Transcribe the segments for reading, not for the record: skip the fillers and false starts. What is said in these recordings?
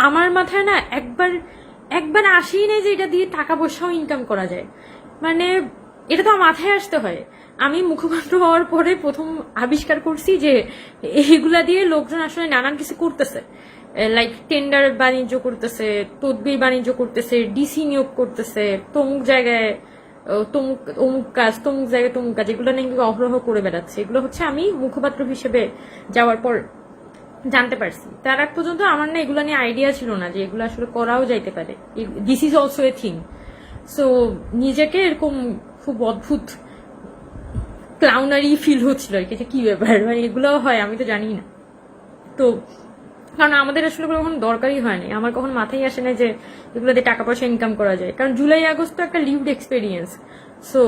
আমার মাথায় না একবার আসেই নাই যে এটা দিয়ে টাকা পয়সাও ইনকাম করা যায়। মানে এটা তো আমার মাথায় আসতে হয়। আমি মুখপাত্র হওয়ার পরে প্রথম আবিষ্কার করছি যে এইগুলা দিয়ে লোকজন আসলে নানান কিছু করতেছে, লাইক টেন্ডার বাণিজ্য করতেছে, তদবির বাণিজ্য করতেছে, ডিসি নিয়োগ করতেছে, তমুক জায়গায় অমুক কাজ, তমুক জায়গায় তমুক কাজ, এগুলো নাকি অহরহ করে বেড়াচ্ছে। এগুলো হচ্ছে আমি মুখপাত্র হিসেবে যাওয়ার পর জানতে পারছি। তার আগ পর্যন্ত আমার না এগুলো নিয়ে আইডিয়া ছিল না যে এগুলো আসলে করাও যাইতে পারে। This is also a thing. So নিজেকে এরকম খুব অদ্ভুত ক্লাউনারি ফিল হচ্ছিল আর কি, যে কি ব্যাপার, মানে এগুলোও হয় আমি তো জানি না। তো কারণ আমাদের আসলে কখনো দরকারই হয়নি, আমার কখনো মাথায় আসে না যে এগুলোতে টাকা পয়সা ইনকাম করা যায়। কারণ জুলাই আগস্ট তো একটা lived experience. So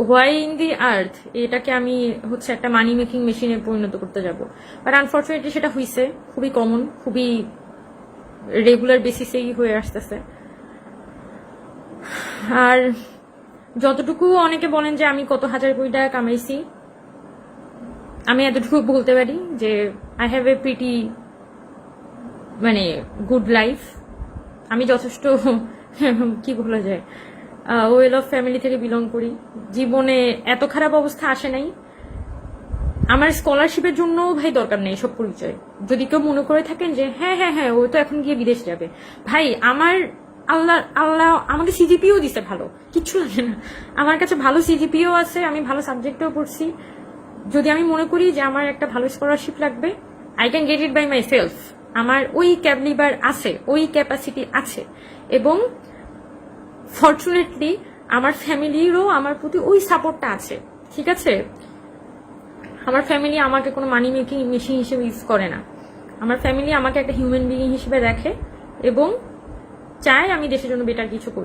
why in the earth এটাকে আমি হচ্ছে একটা মানি মেকিং মেশিনে পরিণত করতে যাব। বাট আনফর্চুনেটলি সেটা হয়েছে, খুবই কমন, খুবই রেগুলার বেসিসেই হয়ে আসতেছে। আর যতটুকু অনেকে বলেন যে আমি কত হাজার কোটি টাকা কামাইছি, আমি এতটুকু বলতে পারি যে আই হ্যাভ এ প্রিটি মানে গুড লাইফ। আমি যথেষ্ট কি বলা যায় ওয়েল অফ ফ্যামিলি থেকে বিলং করি। জীবনে এত খারাপ অবস্থা আসে নাই। আমার স্কলারশিপের জন্য ভাই দরকার নেই সব পরিচয়। যদি কেউ মনে করে থাকেন যে হ্যাঁ হ্যাঁ হ্যাঁ ও তো এখন গিয়ে বিদেশ যাবে, ভাই আমার আল্লাহ আমাকে সিজিপিও দিছে, ভালো কিচ্ছু লাগে না। আমার কাছে ভালো সিজিপিও আছে, আমি ভালো সাবজেক্টেও পড়ছি। যদি আমি মনে করি যে আমার একটা ভালো স্কলারশিপ লাগবে, I can get it by myself. আমার ওই ক্যাপলিভার আছে, ওই ক্যাপাসিটি আছে, এবং ফর্চুনেটলি আমার ফ্যামিলিরও আমার প্রতি ওই সাপোর্টটা আছে। ঠিক আছে, আমার ফ্যামিলি আমাকে কোনো মানি মেকিং মেশিন হিসেবে ইউজ করে না। আমার ফ্যামিলি আমাকে একটা হিউম্যান বিইং হিসেবে দেখে এবং চায় আমি দেশের জন্য বেটার কিছু করি।